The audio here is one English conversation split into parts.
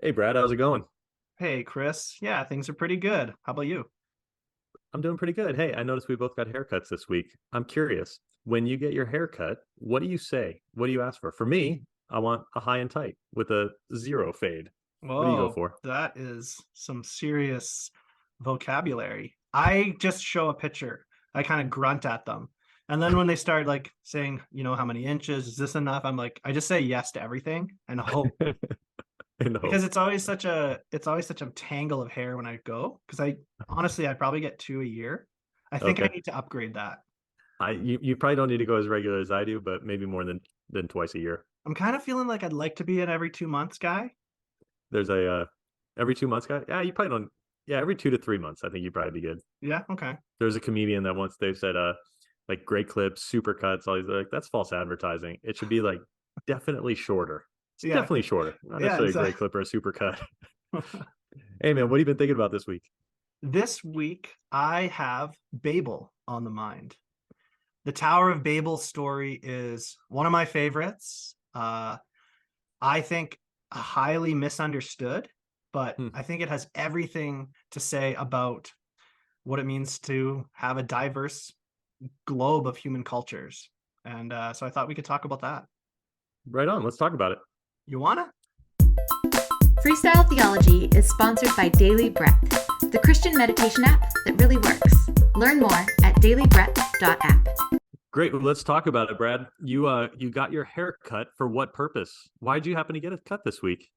Hey Brad, how's it going? Hey, Chris. Yeah, things are pretty good. How about you? I'm doing pretty good. Hey, I noticed we both got haircuts this week. I'm curious, when you get your haircut, what do you say? What do you ask for? For me, I want a high and tight with a zero fade. What do you go Whoa, for? that is some serious vocabulary. I just show a picture. I kind of grunt at them. And then when they start like saying, how many inches, is this enough? I'm like, I just say yes to everything and hope In because hope. it's always such a tangle of hair when I go. Because I honestly I probably get two a year. I think I Okay. need to upgrade that. You probably don't need to go as regular as I do, but maybe more than twice a year. I'm kind of feeling like I'd like to be an every 2 months guy. There's a every 2 months guy. Yeah, you probably don't. Yeah, every 2 to 3 months, I think you'd probably be good. Yeah, okay. There's a comedian that once they said like great clips, super cuts, all these like that's false advertising. It should be like definitely shorter. It's Yeah, definitely shorter, not yeah, necessarily a great exactly. clip or a super cut. Hey man, what have you been thinking about this week? This week, I have Babel on the mind. The Tower of Babel story is one of my favorites. I think highly misunderstood, but Hmm. I think it has everything to say about what it means to have a diverse globe of human cultures. And so I thought we could talk about that. Right on, let's talk about it. You wanna? Freestyle Theology is sponsored by Daily Breath, the Christian meditation app that really works. Learn more at dailybreath.app. Great, well, let's talk about it, Brad. You got your hair cut for what purpose? Why'd you happen to get it cut this week?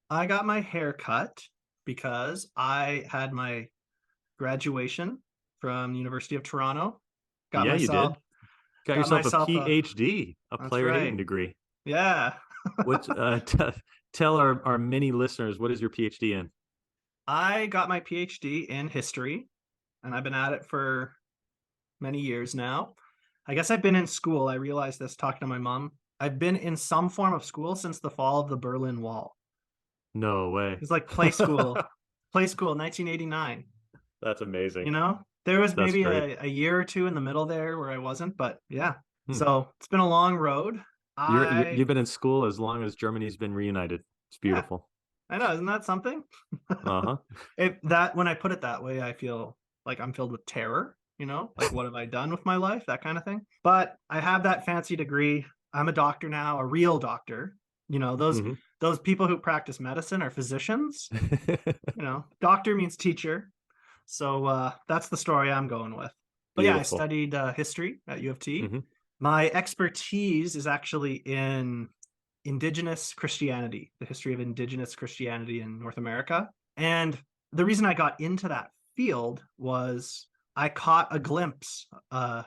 I got my hair cut because I had my graduation from the University of Toronto. Got Yeah, you myself did. Got got yourself a myself a PhD, a That's player hating right. degree. Yeah. Which tell our many listeners, what is your PhD in? I got my PhD in history and I've been at it for many years now. I guess I've been in school. I realized this talking to my mom. I've been in some form of school since the fall of the Berlin Wall. No It way. was like play school, 1989. That's amazing. There was That's maybe great. a year or two in the middle there where I wasn't, but yeah. Hmm. So it's been a long road. You've I been in school as long as Germany's been reunited. It's Yeah, beautiful. I know, isn't that something? Uh-huh. When I put it that way, I feel like I'm filled with terror, like what have I done with my life, that kind of thing. But I have that fancy degree. I'm a doctor now, a real doctor. You know, those Hmm. those people who practice medicine are physicians. Doctor means teacher. So that's the story I'm going with. But yeah, I Beautiful. studied history at U of T. Hmm. My expertise is actually in Indigenous Christianity, the history of Indigenous Christianity in North America. And the reason I got into that field was I caught a glimpse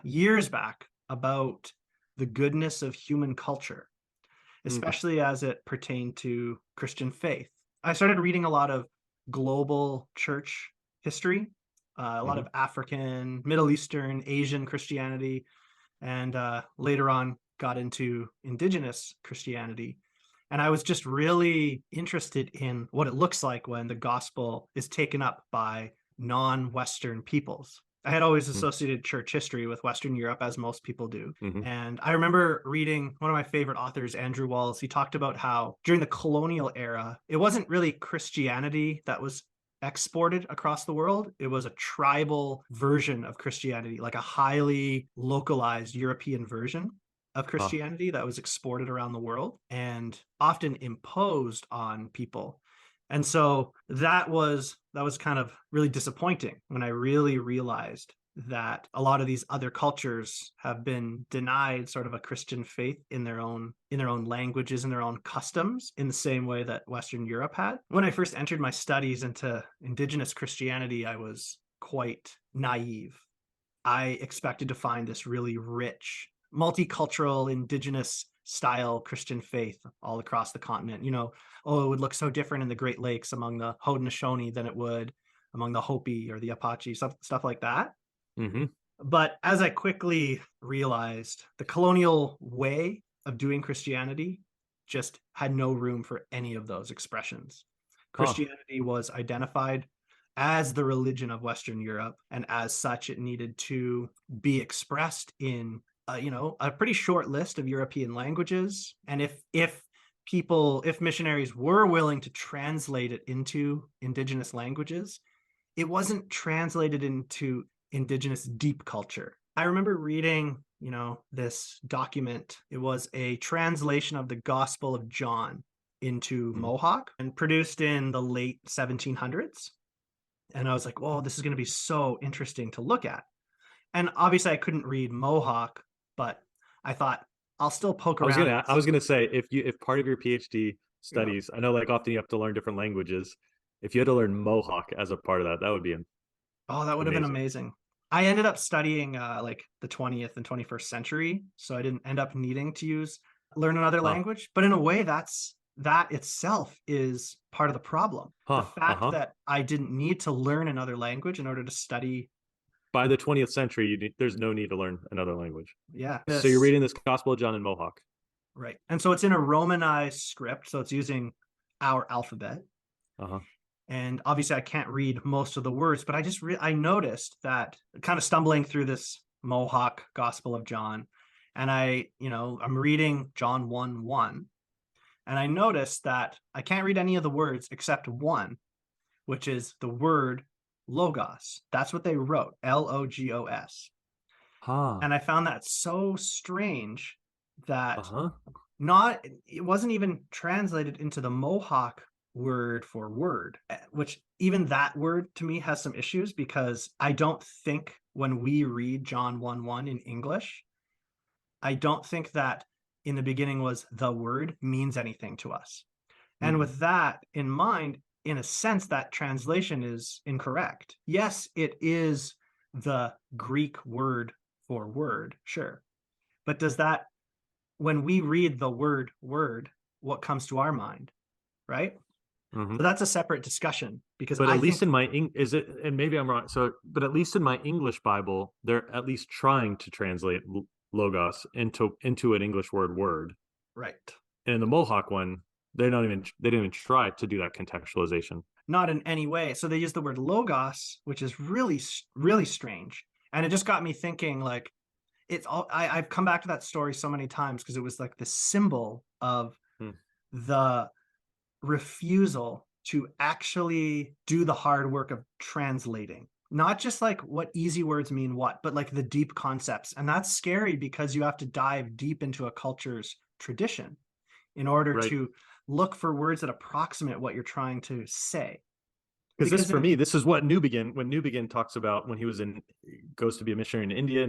years back about the goodness of human culture, Hmm. especially as it pertained to Christian faith. I started reading a lot of global church history, a lot Hmm. of African, Middle Eastern, Asian Christianity, and later on got into indigenous Christianity. And I was just really interested in what it looks like when the gospel is taken up by non Western peoples. I had always associated church history with Western Europe, as most people do. Hmm. And I remember reading one of my favorite authors, Andrew Walls. He talked about how during the colonial era, it wasn't really Christianity that was exported across the world. It was a tribal version of Christianity, like a highly localized European version of Ah, Christianity that was exported around the world and often imposed on people. And so that was kind of really disappointing when I really realized that a lot of these other cultures have been denied sort of a Christian faith in their own languages and their own customs in the same way that Western Europe had. When I first entered my studies into indigenous Christianity, I was quite naive. I expected to find this really rich, multicultural, indigenous style Christian faith all across the continent. Oh, it would look so different in the Great Lakes among the Haudenosaunee than it would among the Hopi or the Apache, stuff like that. hmm. But as I quickly realized, the colonial way of doing Christianity just had no room for any of those expressions. Ah, Christianity was identified as the religion of Western Europe, and as such, it needed to be expressed in a pretty short list of European languages. And if if missionaries were willing to translate it into indigenous languages, it wasn't translated into indigenous deep culture. I remember reading, this document. It was a translation of the Gospel of John into Mohawk and produced in the late 1700s. And I was like, whoa, this is going to be so interesting to look at. And obviously I couldn't read Mohawk, but I thought I'll still poke around. I was gonna say, if part of your PhD studies, I know like often you have to learn different languages. If you had to learn Mohawk as a part of that, that would be that would have been amazing. I ended up studying like the 20th and 21st century, so I didn't end up needing to learn another language. But in a way, that itself is part of the problem. The fact that I didn't need to learn another language in order to study. By the 20th century, there's no need to learn another language. Yeah. So you're reading this Gospel of John in Mohawk. Right. And so it's in a Romanized script, so it's using our alphabet. And obviously I can't read most of the words, but I noticed that kind of stumbling through this Mohawk Gospel of John, and I'm reading John 1:1, and I noticed that I can't read any of the words except one, which is the word logos. That's what they wrote, Logos. And I found that so strange that it wasn't even translated into the Mohawk word for word, which even that word to me has some issues, because I don't think when we read John 1:1 in English, I don't think that in the beginning was the word means anything to us. And with that in mind, in a sense, that translation is incorrect. Yes, it is the Greek word for word, sure. But when we read the word, what comes to our mind, right? So that's a separate discussion, because but at least in my and maybe I'm wrong. But at least in my English Bible, they're at least trying to translate logos into an English word. Right. And in the Mohawk one, they didn't even try to do that contextualization. Not in any way. So they use the word logos, which is really, really strange. And it just got me thinking, like, I've come back to that story so many times, because it was like the symbol of the refusal to actually do the hard work of translating, not just like what easy words mean what, but like the deep concepts. And that's scary, because you have to dive deep into a culture's tradition in order to look for words that approximate what you're trying to say. Because this is what when Newbegin talks about when he goes to be a missionary in India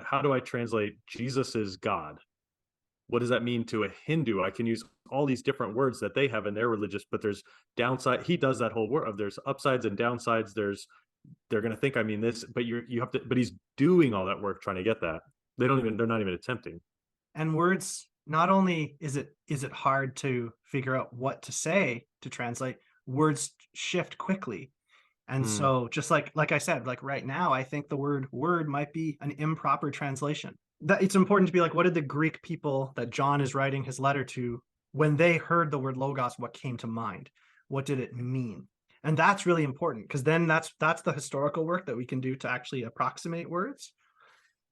how do I translate Jesus is God? What does that mean to a Hindu? I can use all these different words that they have in their religious, but there's downside. He does that whole word of there's upsides and downsides. They're going to think I mean this, but you have to, but he's doing all that work trying to get that. They're not even attempting. And words, not only is it hard to figure out what to say to translate, words shift quickly. And so just like I said, like right now, I think the word might be an improper translation. That it's important to be like, what did the Greek people that John is writing his letter to, when they heard the word logos, what came to mind? What did it mean? And that's really important, because then that's the historical work that we can do to actually approximate words.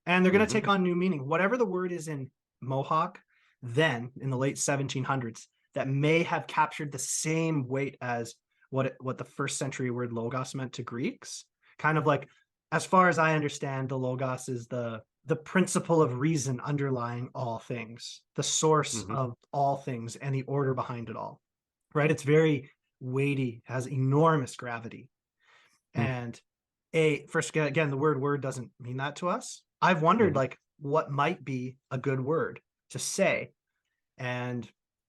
And they're going to take on new meaning. Whatever the word is in Mohawk, then in the late 1700s, that may have captured the same weight as what the first century word logos meant to Greeks. Kind of like, as far as I understand, the logos is the principle of reason underlying all things, the source of all things, and the order behind it all, right? It's very weighty, has enormous gravity. And first, again, the word doesn't mean that to us. I've wondered, like, what might be a good word to say. And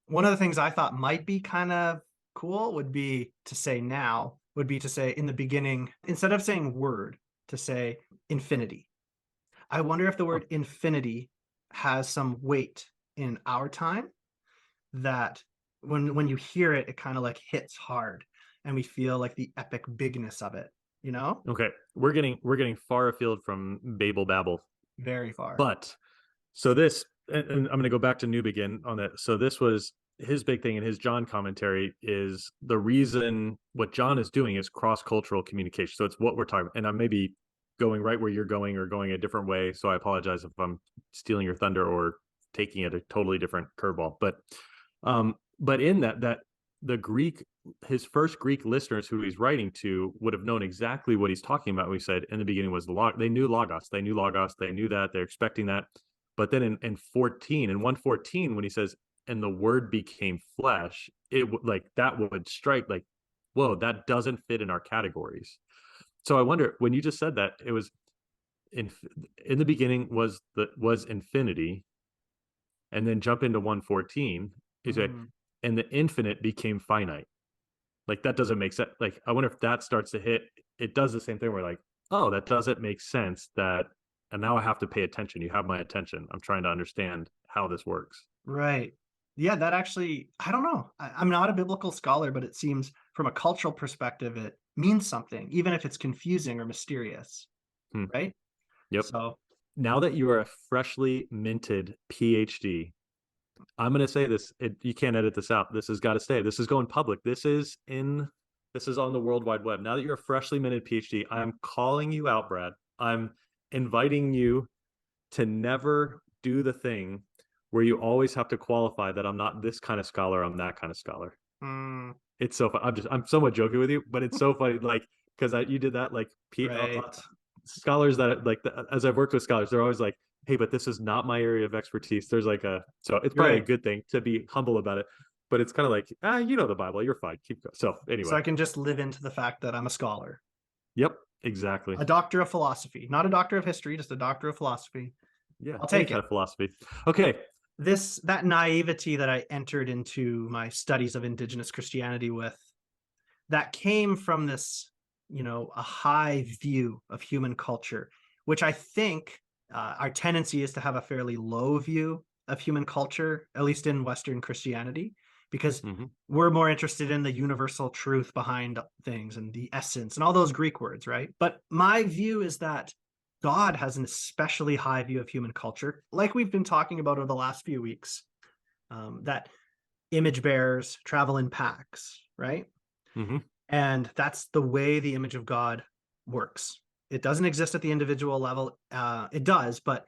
one of the things I thought might be kind of cool would be to say in the beginning, instead of saying word, to say infinity. I wonder if the word infinity has some weight in our time, that when you hear it, it kind of like hits hard, and we feel like the epic bigness of it, Okay. We're getting far afield from Babel. Very far. But so this, and I'm going to go back to Newbegin on that. So this was his big thing in his John commentary, is the reason what John is doing is cross-cultural communication. So it's what we're talking about. And I may be going right where you're going or going a different way. So I apologize if I'm stealing your thunder or taking it a totally different curveball. But But in that the Greek, his first Greek listeners who he's writing to would have known exactly what he's talking about. We said in the beginning was the log. They knew logos. They knew logos. They knew that. They're expecting that. But then in 114, when he says, "And the Word became flesh," it like that would strike like, whoa, that doesn't fit in our categories. So I wonder, when you just said that, it was in the beginning was infinity, and then jump into 114. He said, and the infinite became finite. Like that doesn't make sense. Like I wonder if that starts to hit. It does the same thing. We're like, oh, that doesn't make sense. And now I have to pay attention. You have my attention. I'm trying to understand how this works. Right. Yeah, that actually, I don't know. I'm not a biblical scholar, but it seems from a cultural perspective, it means something, even if it's confusing or mysterious. Right? Yep. So now that you are a freshly minted PhD, I'm going to say this. You can't edit this out. This has got to stay. This is going public. This is on the World Wide Web. Now that you're a freshly minted PhD, I'm calling you out, Brad. I'm inviting you to never do the thing where you always have to qualify that I'm not this kind of scholar, I'm that kind of scholar. It's so fun. I'm somewhat joking with you, but it's so funny, like, because you did that, like, right. Scholars that like as I've worked with scholars, they're always like, hey, but this is not my area of expertise. There's like so it's probably a good thing to be humble about it, but it's kind of like, you know the Bible, you're fine, keep going. So anyway, so I can just live into the fact that I'm a scholar. Yep, exactly. A doctor of philosophy, not a doctor of history, just a doctor of philosophy. Yeah, I'll take it. Kind of philosophy. Okay. That naivety that I entered into my studies of Indigenous Christianity with, that came from this, a high view of human culture, which I think our tendency is to have a fairly low view of human culture, at least in Western Christianity, because we're more interested in the universal truth behind things and the essence and all those Greek words, right? But my view is that God has an especially high view of human culture, like we've been talking about over the last few weeks, that image bearers travel in packs, right? And that's the way the image of God works. It doesn't exist at the individual level. It does, but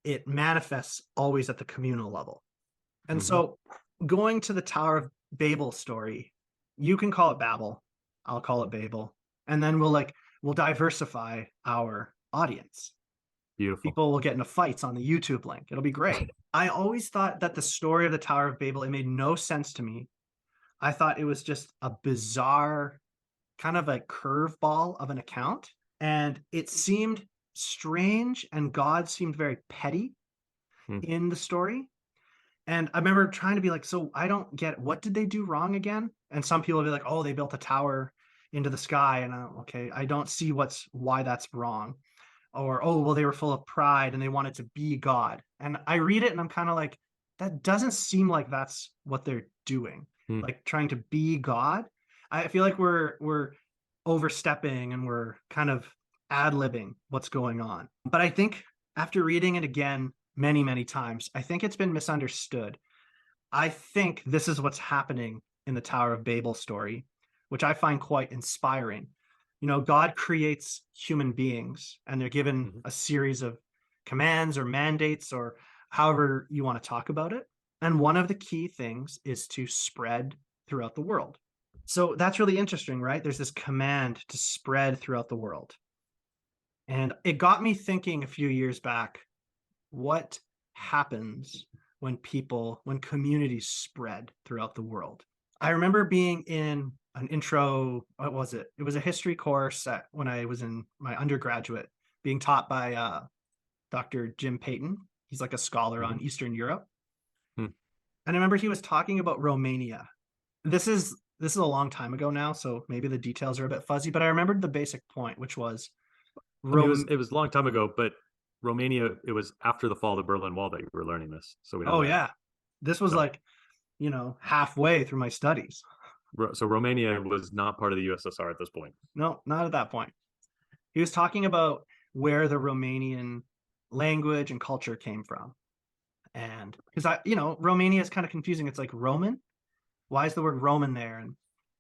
it manifests always at the communal level. And so going to the Tower of Babel story, you can call it Babel, I'll call it Babel, and then we'll diversify our audience. Beautiful. People will get into fights on the YouTube link. It'll be great. I always thought that the story of the Tower of Babel, it made no sense to me. I thought it was just a bizarre kind of a curveball of an account, and it seemed strange, and God seemed very petty in the story. And I remember trying to be like, so I don't get, what did they do wrong again? And some people will be like, oh, they built a tower into the sky, and okay, I don't see why that's wrong. Or, oh, well, they were full of pride and they wanted to be God. And I read it and I'm kind of like, that doesn't seem like that's what they're doing. Like trying to be God. I feel like we're overstepping and we're kind of ad-libbing what's going on. But I think after reading it again many, many times, I think it's been misunderstood. I think this is what's happening in the Tower of Babel story, which I find quite inspiring. God creates human beings and they're given a series of commands or mandates or however you want to talk about it. And one of the key things is to spread throughout the world. So that's really interesting, right? There's this command to spread throughout the world. And it got me thinking a few years back, what happens when communities spread throughout the world? I remember being in an intro, what was it? It was a history course when I was in my undergraduate, being taught by Dr. Jim Payton. He's like a scholar on Eastern Europe. And I remember he was talking about Romania. This is a long time ago now, so maybe the details are a bit fuzzy, but I remembered the basic point, which was it was a long time ago, but Romania, it was after the fall of the Berlin Wall that you were learning this. So we know that. Yeah. This was halfway through my studies. So Romania was not part of the USSR at this point. No, not at that point. He was talking about where the Romanian language and culture came from. And because Romania is kind of confusing. It's like Roman. Why is the word Roman there?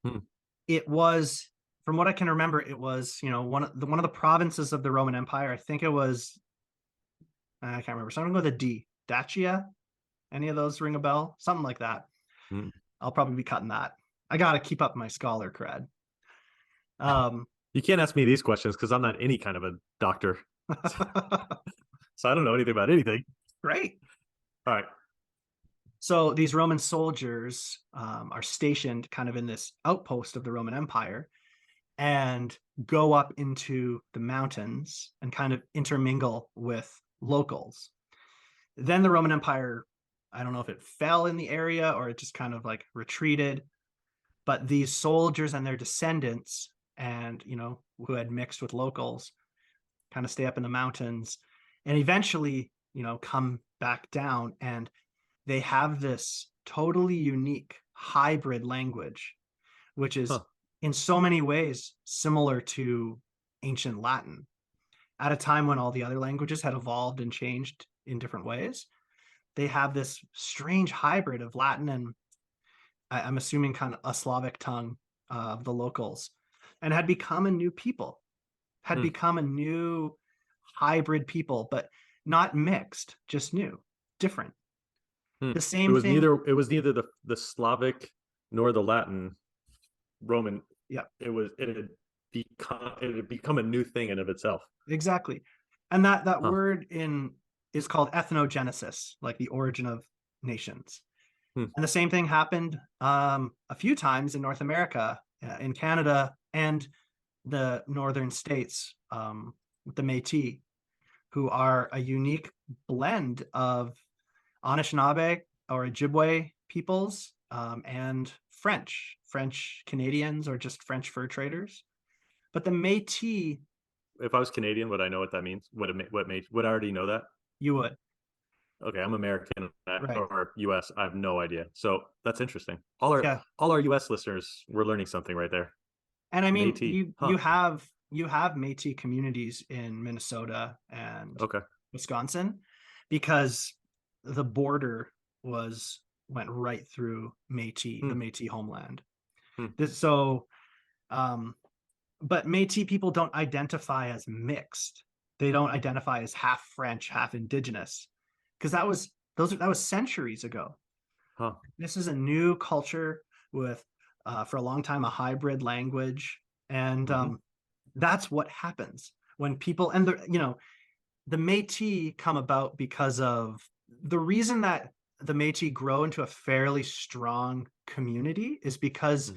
And it was, from what I can remember, it was, one of the provinces of the Roman Empire. I think it was, I can't remember. Something with a D. Dacia? Any of those ring a bell? Something like that. Mm. I'll probably be cutting that. I got to keep up my scholar cred. You can't ask me these questions because I'm not any kind of a doctor. So I don't know anything about anything. Great. All right. So these Roman soldiers are stationed kind of in this outpost of the Roman Empire and go up into the mountains and kind of intermingle with locals. Then the Roman Empire, I don't know if it fell in the area or it just kind of like retreated, but these soldiers and their descendants and, who had mixed with locals kind of stay up in the mountains and eventually, come back down, and they have this totally unique hybrid language, which is in so many ways similar to ancient Latin at a time when all the other languages had evolved and changed in different ways. They have this strange hybrid of Latin and I'm assuming kind of a Slavic tongue of the locals, and had become a new people, had become a new hybrid people, but not mixed, just new, different. The same thing. It was neither the Slavic nor the Latin Roman. Yeah. It had become a new thing in of itself. Exactly. And that word is called ethnogenesis, like the origin of nations. And the same thing happened a few times in North America, in Canada, and the northern states, with the Métis, who are a unique blend of Anishinaabe or Ojibwe peoples and French Canadians, or just French fur traders. But the Métis. If I was Canadian, would I know what that means? Would I already know that? You would. Okay, I'm American, Right. Or US. I have no idea. So that's interesting. All our US listeners, we're learning something right there. And I mean, Métis. you have Métis communities in Minnesota and Wisconsin, because the border went right through Métis, the Métis homeland. But Métis people don't identify as mixed. They don't identify as half French, half Indigenous, because that was centuries ago. This is a new culture with, for a long time, a hybrid language, and that's what happens when people and the Métis come about because of the reason that the Métis grow into a fairly strong community is because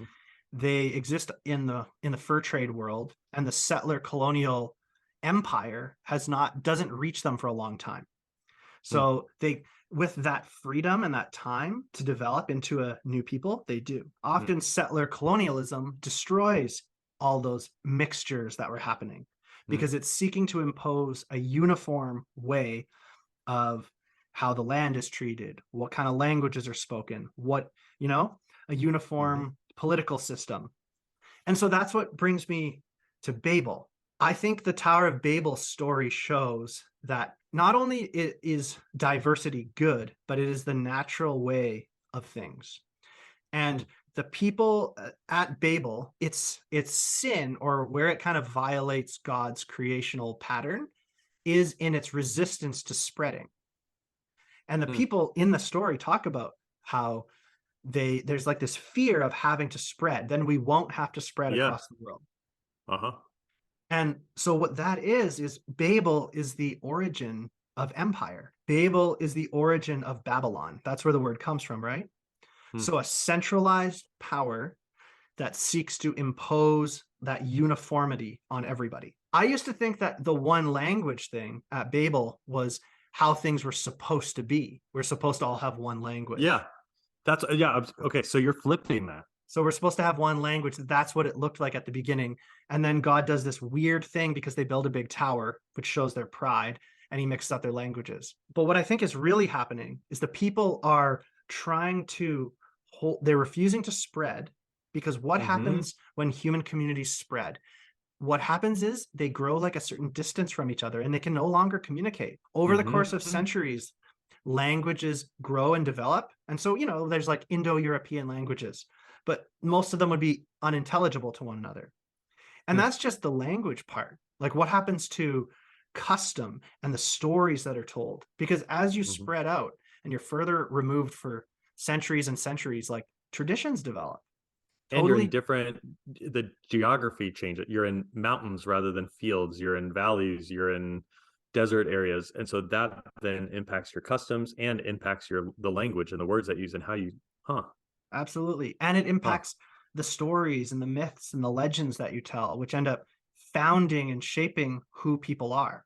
they exist in the fur trade world, and the settler colonial empire doesn't reach them for a long time. So they, with that freedom and that time to develop into a new people, they do. Often settler colonialism destroys all those mixtures that were happening because it's seeking to impose a uniform way of how the land is treated, what kind of languages are spoken, a uniform political system. And so that's what brings me to Babel. I think the Tower of Babel story shows that not only is diversity good, but it is the natural way of things. And the people at Babel, it's sin, or where it kind of violates God's creational pattern, is in its resistance to spreading. And the people in the story talk about how there's like this fear of having to spread. Then we won't have to spread across the world. And so what that is Babel is the origin of empire. Babel is the origin of Babylon. That's where the word comes from, right? So a centralized power that seeks to impose that uniformity on everybody. I used to think that the one language thing at Babel was how things were supposed to be. We're supposed to all have one language. Yeah. Okay. So you're flipping that. So we're supposed to have one language. That's what it looked like at the beginning. And then God does this weird thing because they build a big tower, which shows their pride, and he mixes up their languages. But what I think is really happening is the people are trying to they're refusing to spread, because what happens when human communities spread? What happens is they grow like a certain distance from each other, and they can no longer communicate. Over the course of centuries, languages grow and develop. And so, there's like Indo-European languages, but most of them would be unintelligible to one another. And that's just the language part. Like, what happens to custom and the stories that are told? Because as you spread out and you're further removed centuries and centuries, like traditions develop. And you're in Totally. different, the geography changes. You're in mountains rather than fields. You're in valleys. You're in desert areas. And so that then impacts your customs and impacts the language and the words that you use and how you, huh, Absolutely. And it huh. impacts the stories and the myths and the legends that you tell, which end up founding and shaping who people are.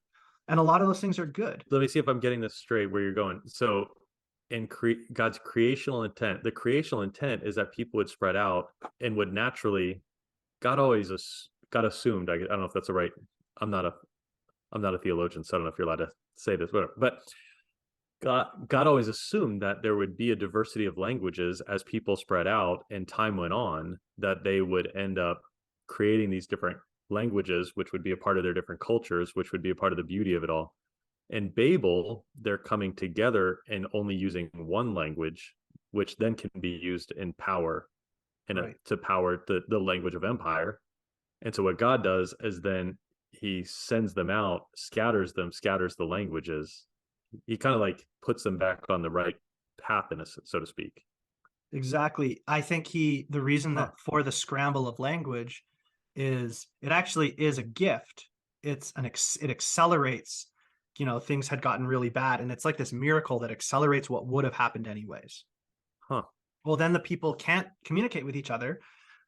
And a lot of those things are good. Let me see if I'm getting this straight where you're going. So in God's creational intent, the creational intent is that people would spread out and would naturally, God assumed, I don't know if that's the right, I'm not a theologian, so I don't know if you're allowed to say this, whatever. But God always assumed that there would be a diversity of languages as people spread out and time went on, that they would end up creating these different languages, which would be a part of their different cultures, which would be a part of the beauty of it all. In Babel, they're coming together and only using one language, which then can be used in power Right. to power the language of empire. And so what God does is then he sends them out, scatters the languages. He kind of like puts them back on the right path, so to speak. Exactly. I think the reason Huh. that for the scramble of language is it actually is a gift. It accelerates, things had gotten really bad. And it's like this miracle that accelerates what would have happened anyways. Huh. Well, then the people can't communicate with each other.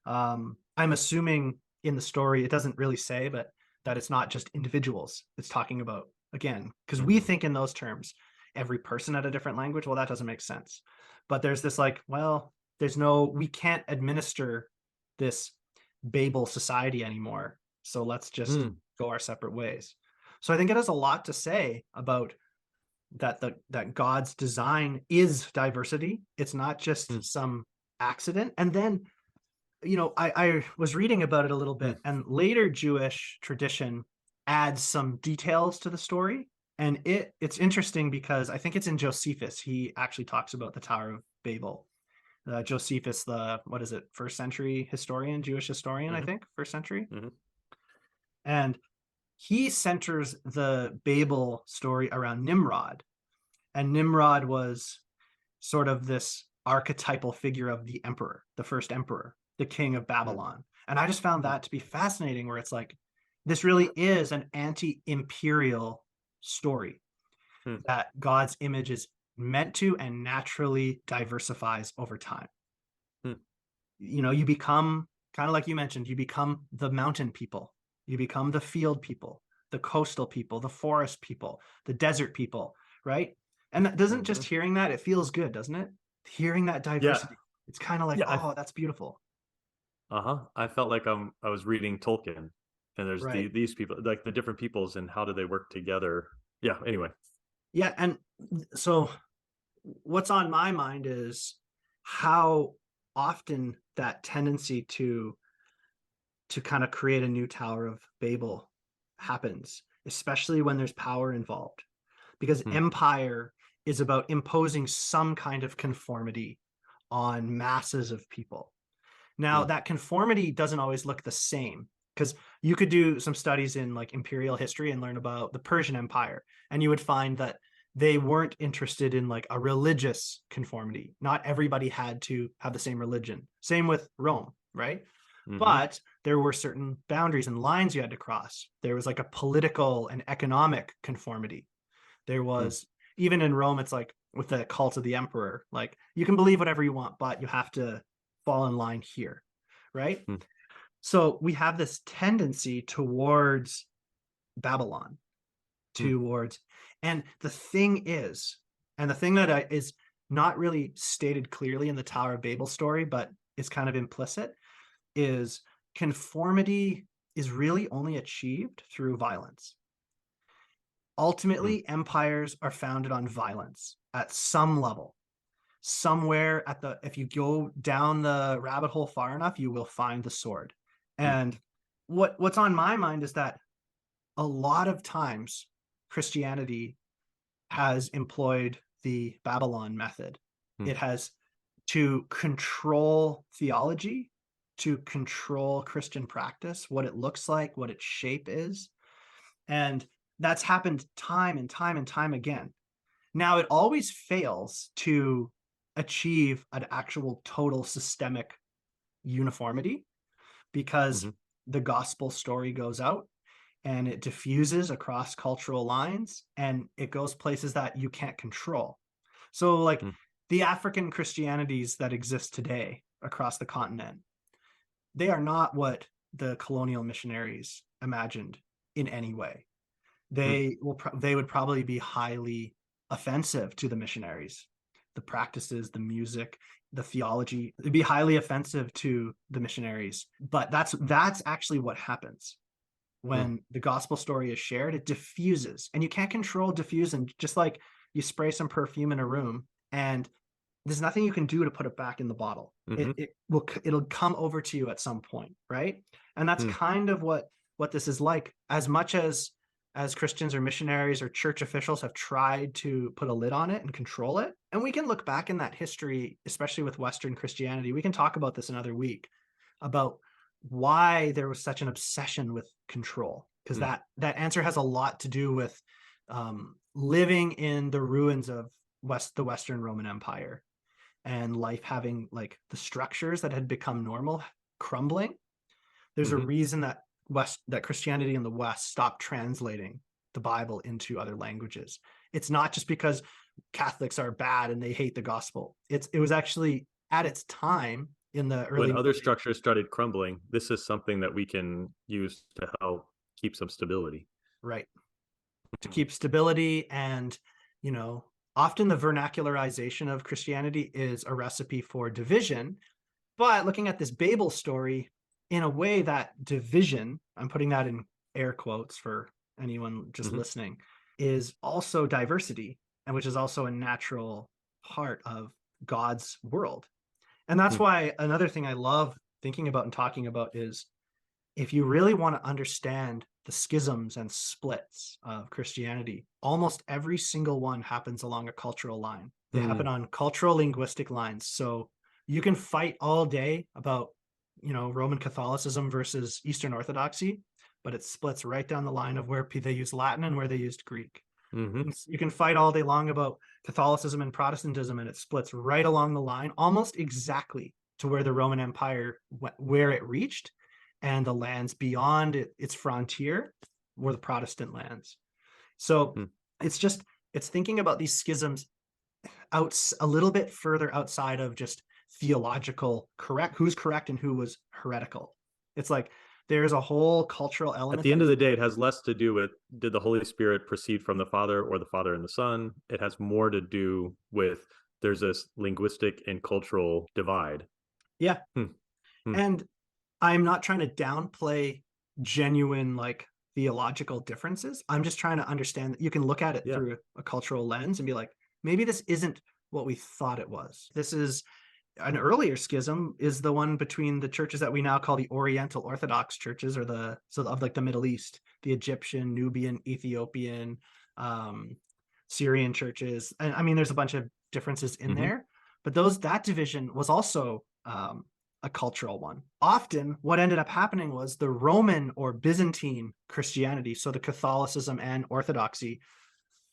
I'm assuming in the story, it doesn't really say, but that it's not just individuals it's talking about, again, because we think in those terms, every person had a different language. Well, that doesn't make sense. But there's this like, well, we can't administer this Babel society anymore. So let's just go our separate ways. So I think it has a lot to say about that God's design is diversity. It's not just some accident. And then, I was reading about it a little bit, and later Jewish tradition adds some details to the story. And it's interesting because I think it's in Josephus. He actually talks about the Tower of Babel. Josephus, what is it, first century historian, Jewish historian, I think, first century. And he centers the Babel story around Nimrod. And Nimrod was sort of this archetypal figure of the emperor, the first emperor, the king of Babylon. And I just found that to be fascinating, where it's like, this really is an anti-imperial story that God's image is meant to and naturally diversifies over time. You become, kind of like you mentioned, you become the mountain people, you become the field people, the coastal people, the forest people, the desert people, right? And that doesn't just hearing that, it feels good, doesn't it? Hearing that diversity. Yeah. It's kind of like, that's beautiful. I felt like I was reading Tolkien, and there's these people, like the different peoples, and how do they work together? Yeah. Anyway. Yeah. And so what's on my mind is how often that tendency to kind of create a new Tower of Babel happens, especially when there's power involved, because empire is about imposing some kind of conformity on masses of people. Now, that conformity doesn't always look the same, because you could do some studies in like imperial history and learn about the Persian Empire, and you would find that they weren't interested in like a religious conformity. Not everybody had to have the same religion. Same with Rome, right? But there were certain boundaries and lines you had to cross. There was like a political and economic conformity. There was, even in Rome, it's like with the cult of the emperor, like you can believe whatever you want, but you have to fall in line here, right? So we have this tendency towards Babylon, and the thing that is not really stated clearly in the Tower of Babel story, but is kind of implicit, is conformity is really only achieved through violence. Ultimately, empires are founded on violence at some level. Somewhere if you go down the rabbit hole far enough, you will find the sword. And what's on my mind is that a lot of times Christianity has employed the Babylon method. It has, to control theology, to control Christian practice, what it looks like, what its shape is. And that's happened time and time and time again. Now, it always fails to achieve an actual total systemic uniformity, because Mhm. the gospel story goes out and it diffuses across cultural lines and it goes places that you can't control. So, like Mm. the African Christianities that exist today across the continent, they are not what the colonial missionaries imagined in any way. Mm. They would probably be highly offensive to the missionaries. The practices, the music, the theology, it'd be highly offensive to the missionaries. But that's actually what happens Mm. when the gospel story is shared. It diffuses, and you can't control diffusing. Just like you spray some perfume in a room, and there's nothing you can do to put it back in the bottle. Mhm. It'll come over to you at some point, right? And that's Mm. kind of what this is like. As much as Christians or missionaries or church officials have tried to put a lid on it and control it, and we can look back in that history, especially with Western Christianity. We can talk about this another week about why there was such an obsession with control, because Mm. that answer has a lot to do with living in the ruins of the Western Roman Empire, and life having like the structures that had become normal crumbling. There's a Mhm. reason that Christianity in the West stopped translating the Bible into other languages. It's not just because Catholics are bad and they hate the gospel. It was actually at its time in the When early other structures started crumbling, this is something that we can use to help keep some stability. right, to Mm. keep stability. And you know, often the vernacularization of Christianity is a recipe for division. But looking at this Babel story, in a way, that division, I'm putting that in air quotes for anyone just Mhm. listening, is also diversity, and which is also a natural part of God's world. And that's Mm. why another thing I love thinking about and talking about is, if you really want to understand the schisms and splits of Christianity, almost every single one happens along a cultural line. They happen Mm. on cultural linguistic lines. So you can fight all day about, Roman Catholicism versus Eastern Orthodoxy, but it splits right down the line of where they use Latin and where they used Greek. Mhm. You can fight all day long about Catholicism and Protestantism, and it splits right along the line, almost exactly to where the Roman Empire, where it reached, and the lands beyond its frontier were the Protestant lands. So Mm. it's thinking about these schisms out a little bit further outside of just theological correct, who's correct and who was heretical. It's like there's a whole cultural At element the that end of the day, it has less to do with did the Holy Spirit proceed from the Father or the Father and the Son. It has more to do with there's this linguistic and cultural divide. yeah. Hmm. Hmm. And I'm not trying to downplay genuine like theological differences. I'm just trying to understand that you can look at it Yeah. through a cultural lens and be like, maybe this isn't what we thought it was. This is an earlier schism, is the one between the churches that we now call the Oriental Orthodox churches, or of like the Middle East, the Egyptian, Nubian, Ethiopian, um, Syrian churches. And I mean, there's a bunch of differences in Mhm. there, but that division was also a cultural one. Often what ended up happening was the Roman or Byzantine Christianity, so the Catholicism and Orthodoxy,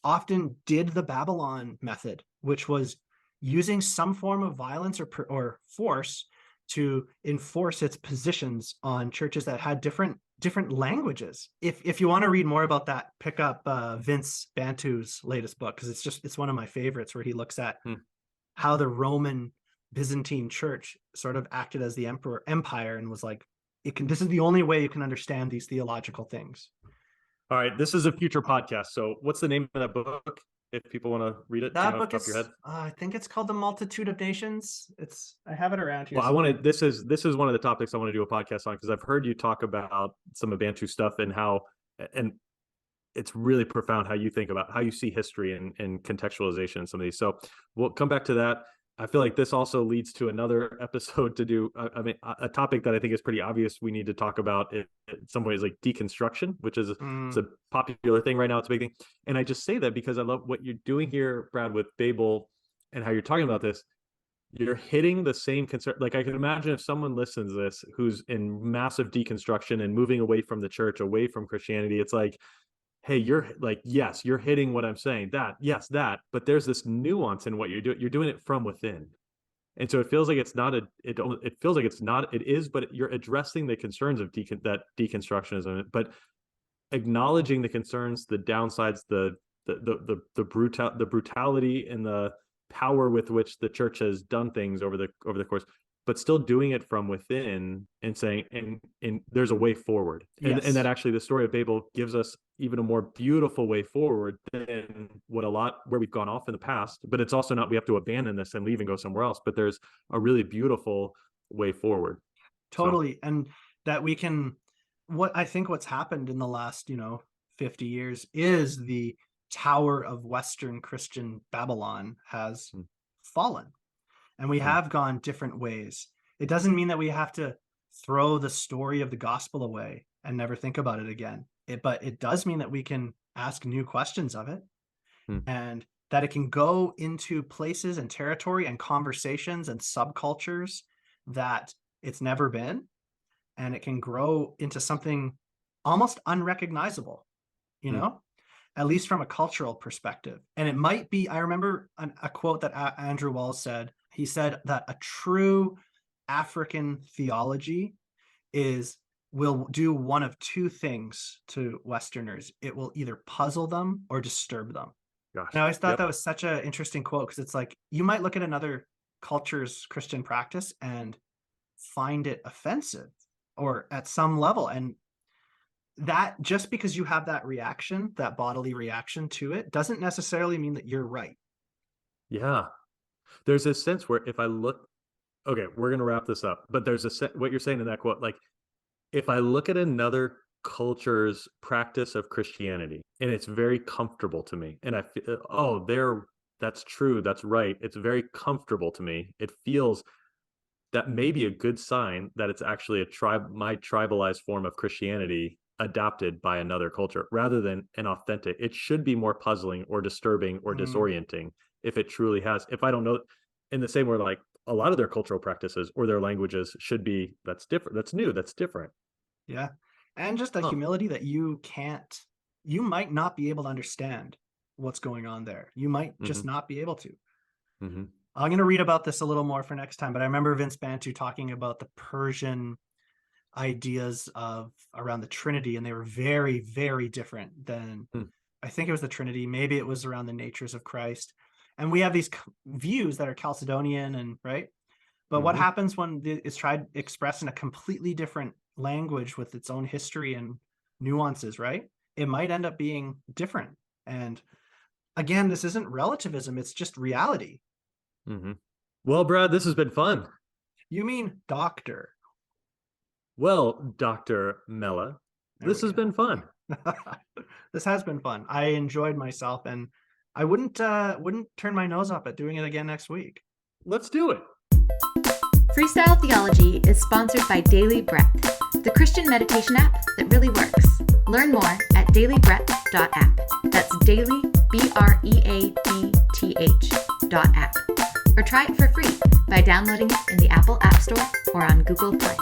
often did the Babylon method, which was using some form of violence or force to enforce its positions on churches that had different languages. If you want to read more about that, pick up Vince Bantu's latest book, because it's one of my favorites, where he looks at Hmm. how the Roman Byzantine church sort of acted as the empire and was like, this is the only way you can understand these theological things. All right. This is a future podcast. So, what's the name of that book? If people want to read it, do you That know off book the top of your is, head? I think it's called The Multitude of Nations. I have it around here. Well, I want to. This is one of the topics I want to do a podcast on because I've heard you talk about some of Bantu stuff and how, and it's really profound how you think about how you see history and contextualization in some of these. So we'll come back to that. I feel like this also leads to another episode to do. I mean, a topic that I think is pretty obvious we need to talk about in some ways, like deconstruction, which is it's a popular thing right now. It's a big thing, and I just say that because I love what you're doing here, Brad, with Babel, and how you're talking about this. You're hitting the same concern. Like I can imagine if someone listens to this who's in massive deconstruction and moving away from the church, away from Christianity, it's like hey, you're like, yes, you're hitting what I'm saying, that, yes, that, but there's this nuance in what you're doing it from within. And so it feels like it's not it feels like it's not, it is, but you're addressing the concerns of that deconstructionism, but acknowledging the concerns, the downsides, the brutality and the power with which the church has done things over the course, but still doing it from within and saying, and there's a way forward. Yes. And that actually the story of Babel gives us even a more beautiful way forward than where we've gone off in the past. But it's also not, we have to abandon this and leave and go somewhere else, but there's a really beautiful way forward. Totally. So. And that we can, what's happened in the last, 50 years is the Tower of Western Christian Babylon has fallen. And we have gone different ways. It doesn't mean that we have to throw the story of the gospel away and never think about it again. But it does mean that we can ask new questions of it, and that it can go into places and territory and conversations and subcultures that it's never been. And it can grow into something almost unrecognizable, at least from a cultural perspective. And it might be, I remember a quote that Andrew Walls said. He said that a true African theology will do one of two things to Westerners. It will either puzzle them or disturb them. Gosh. And I always thought that was such an interesting quote, because it's like, you might look at another culture's Christian practice and find it offensive or at some level. And that, just because you have that reaction, that bodily reaction to it, doesn't necessarily mean that you're right. Yeah. There's a sense where if I look, okay, we're going to wrap this up, but there's what you're saying in that quote, like, if I look at another culture's practice of Christianity and it's very comfortable to me, and I feel, that's true, that's right, it's very comfortable to me, it feels that may be a good sign that it's actually my tribalized form of Christianity adopted by another culture rather than an authentic. It should be more puzzling or disturbing or disorienting if it truly has. If I don't know, in the same way, like a lot of their cultural practices or their languages should be, that's different, that's new, that's different. Yeah. And just the humility that you might not be able to understand what's going on there. You might just not be able to. I'm going to read about this a little more for next time, but I remember Vince Bantu talking about the Persian ideas around the Trinity, and they were very, very different than, I think it was the Trinity. Maybe it was around the natures of Christ. And we have these views that are Chalcedonian and right. But what happens when it's tried expressed in a completely different language with its own history and nuances, right? It might end up being different. And again, this isn't relativism. It's just reality. Well, Brad, this has been fun. You mean doctor? Well, Dr. Mella, this has been fun. This has been fun. I enjoyed myself, and I wouldn't turn my nose up at doing it again next week. Let's do it. Freestyle Theology is sponsored by Daily Breath, the Christian meditation app that really works. Learn more at dailybreath.app. That's daily, BREADTH.app. Or try it for free by downloading it in the Apple App Store or on Google Play.